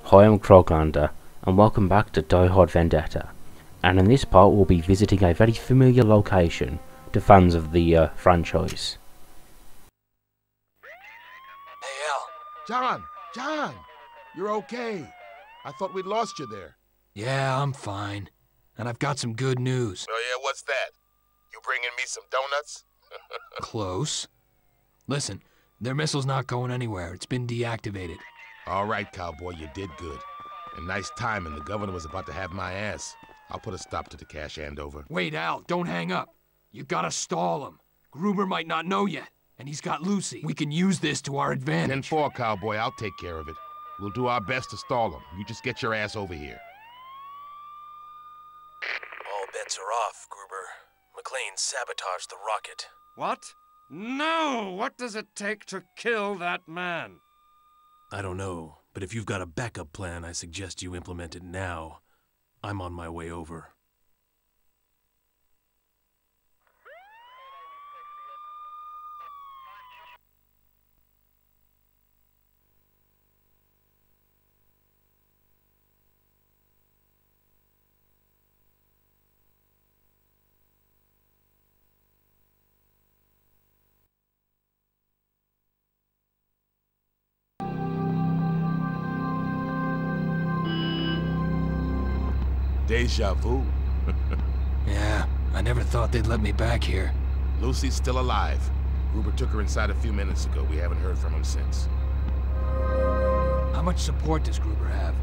Hi, I'm Kroglander, and welcome back to Die Hard Vendetta. And in this part, we'll be visiting a very familiar location to fans of the franchise. Hey, Al. John! You're okay. I thought we'd lost you there. Yeah, I'm fine. And I've got some good news. Oh yeah, what's that? You bringing me some donuts? Close. Listen, their missile's not going anywhere. It's been deactivated. All right, cowboy, you did good. And nice timing. The governor was about to have my ass. I'll put a stop to the cash handover. Wait, Al, don't hang up. You gotta stall him. Gruber might not know yet, and he's got Lucy. We can use this to our advantage. 10-4, cowboy. I'll take care of it. We'll do our best to stall him. You just get your ass over here. All bets are off, Gruber. McLean sabotaged the rocket. What? No! What does it take to kill that man? I don't know, but if you've got a backup plan, I suggest you implement it now. I'm on my way over. Deja vu. Yeah, I never thought they'd let me back here. Lucy's still alive. Gruber took her inside a few minutes ago. We haven't heard from him since. How much support does Gruber have?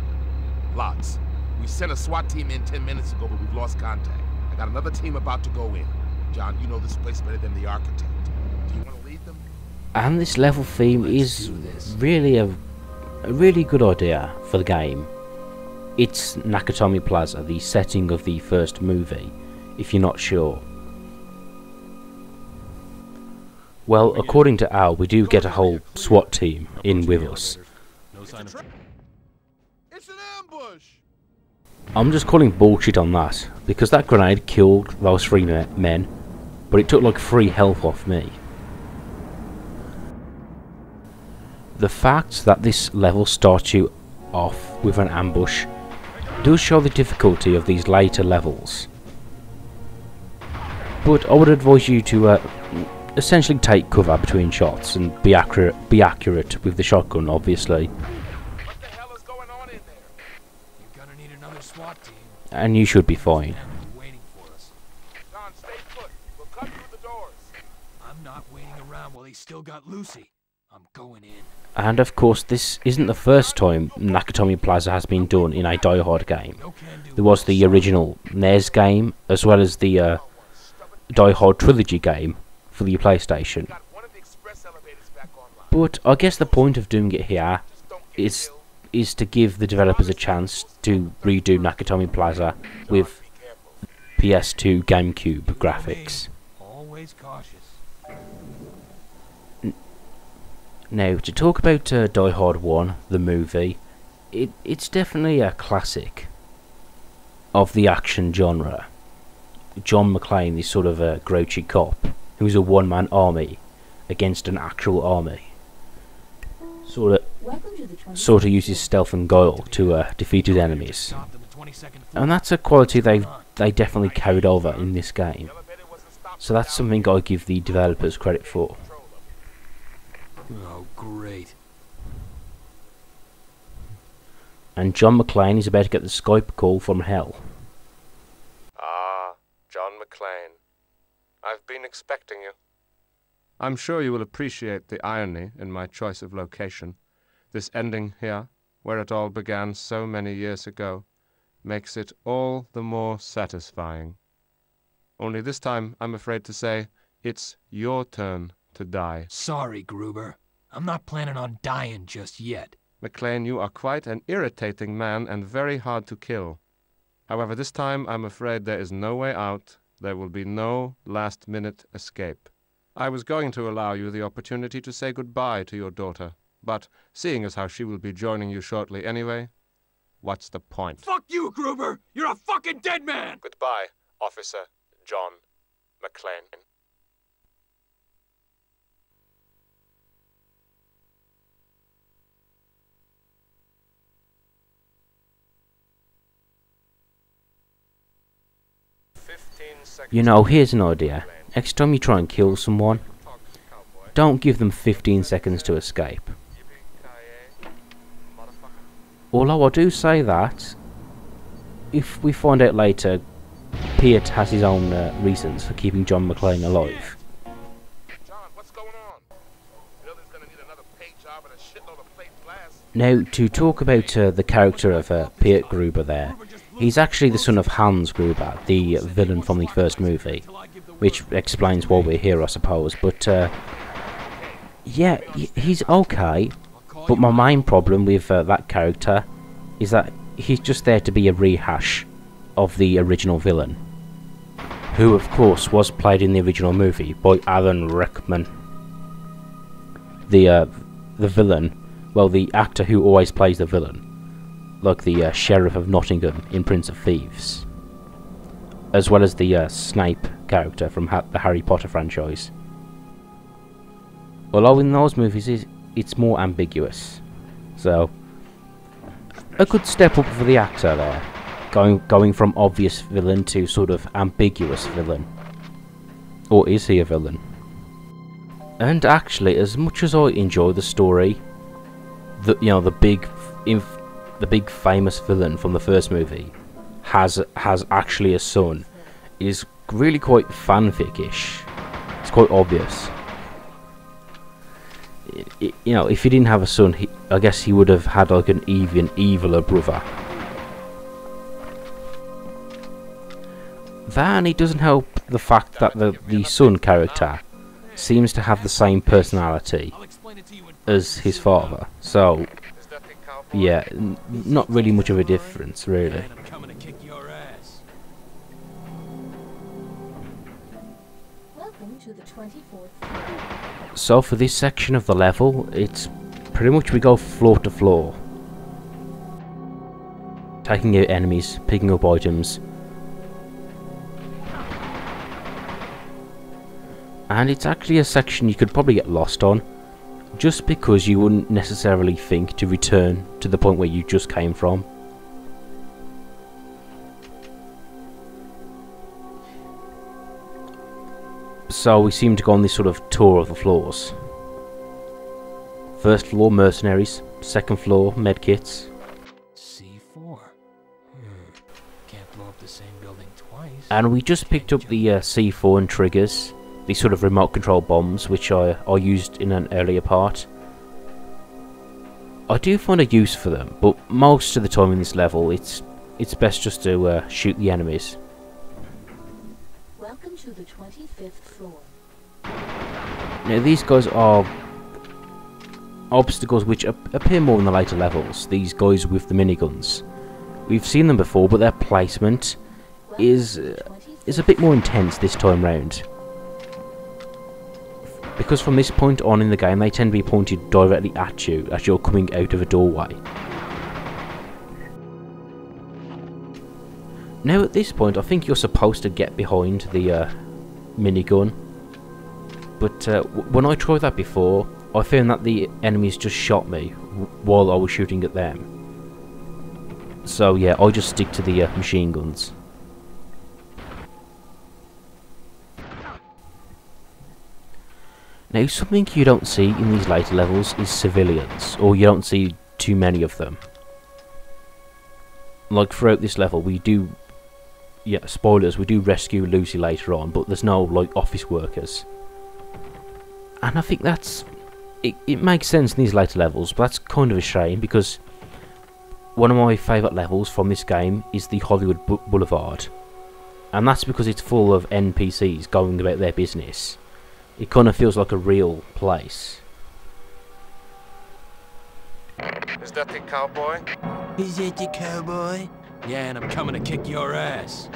Lots. We sent a SWAT team in 10 minutes ago, but we've lost contact. I got another team about to go in. John, you know this place better than the architect. Do you want to lead them? And this level theme is really a really good idea for the game. It's Nakatomi Plaza, the setting of the first movie, if you're not sure. Well, according to Al, we do get a whole SWAT team in with us. It's an ambush! I'm just calling bullshit on that, because that grenade killed those three men, but it took like 3 health off me. The fact that this level starts you off with an ambush does show the difficulty of these later levels. But I would advise you to essentially take cover between shots and be accurate with the shotgun, obviously. What the hell is going on in there? You're gonna need another SWAT team. And you should be fine. Waiting for us. John, stay put. We'll cut through the doors. I'm not waiting around while he's still got Lucy. I'm going in. And of course, this isn't the first time Nakatomi Plaza has been done in a Die Hard game. There was the original NES game, as well as the Die Hard Trilogy game for the PlayStation. But I guess the point of doing it here is to give the developers a chance to redo Nakatomi Plaza with PS2 GameCube graphics. Always cautious. Now, to talk about Die Hard 1, the movie, it's definitely a classic of the action genre. John McClane is sort of a grouchy cop who's a one-man army against an actual army. Sort of uses stealth and guile to defeat his enemies. And that's a quality they definitely carried over in this game. So that's something I give the developers credit for. Oh, great. And John McClane is about to get the Skype call from hell. Ah, John McClane. I've been expecting you. I'm sure you will appreciate the irony in my choice of location. This ending here, where it all began so many years ago, makes it all the more satisfying. Only this time, I'm afraid to say, it's your turn to die. Sorry, Gruber. I'm not planning on dying just yet. McClane, you are quite an irritating man and very hard to kill. However, this time I'm afraid there is no way out. There will be no last-minute escape. I was going to allow you the opportunity to say goodbye to your daughter, but seeing as how she will be joining you shortly anyway, what's the point? Fuck you, Gruber! You're a fucking dead man! Goodbye, Officer John McClane. You know, here's an idea. Next time you try and kill someone, don't give them 15 seconds to escape. Although I do say that, if we find out later, Piet has his own reasons for keeping John McClane alive. John, what's going on? Building's gonna need another paint job and a shitload of plate glass. Now, to talk about the character of Piet Gruber there, he's actually the son of Hans Gruber, the villain from the first movie, which explains why we're here, I suppose. But yeah, he's okay. But my main problem with that character is that he's just there to be a rehash of the original villain, who of course was played in the original movie by Alan Rickman. The villain, well, the actor who always plays the villain, like the Sheriff of Nottingham in Prince of Thieves, as well as the Snape character from the Harry Potter franchise. Although in those movies it's more ambiguous, so a good step up for the actor there, going from obvious villain to sort of ambiguous villain. Or is he a villain? And actually, as much as I enjoy the story, the big famous villain from the first movie has actually a son, is really quite fanfic-ish. It's quite obvious. You know, if he didn't have a son, I guess he would have had like an even eviler brother. Then it doesn't help the fact that the son character seems to have the same personality as his father. So, yeah, not really much of a difference, really. Welcome to the 24th. So for this section of the level, it's pretty much we go floor to floor, taking out enemies, picking up items, and it's actually a section you could probably get lost on, just because you wouldn't necessarily think to return to the point where you just came from. So we seem to go on this sort of tour of the floors. First floor, mercenaries. Second floor, medkits. C4. Can't blow up the same building twice. And we just picked up the C4 and triggers, these sort of remote control bombs, which I used in an earlier part. I do find a use for them, but most of the time in this level, it's best just to shoot the enemies. Welcome to the 25th floor. Now these guys are obstacles which appear more in the later levels. These guys with the miniguns. We've seen them before, but their placement is a bit more intense this time round. Because from this point on in the game, they tend to be pointed directly at you as you're coming out of a doorway. Now at this point, I think you're supposed to get behind the minigun. But when I tried that before, I found that the enemies just shot me while I was shooting at them. So yeah, I just stick to the machine guns. Now something you don't see in these later levels is civilians, or you don't see too many of them. Like throughout this level we do, yeah, spoilers, we do rescue Lucy later on, but there's no like office workers. And I think that's... It makes sense in these later levels, but that's kind of a shame, because one of my favourite levels from this game is the Hollywood Boulevard. And that's because it's full of NPCs going about their business. It kind of feels like a real place. Is that the cowboy? Is it the cowboy? Yeah, and I'm coming to kick your ass.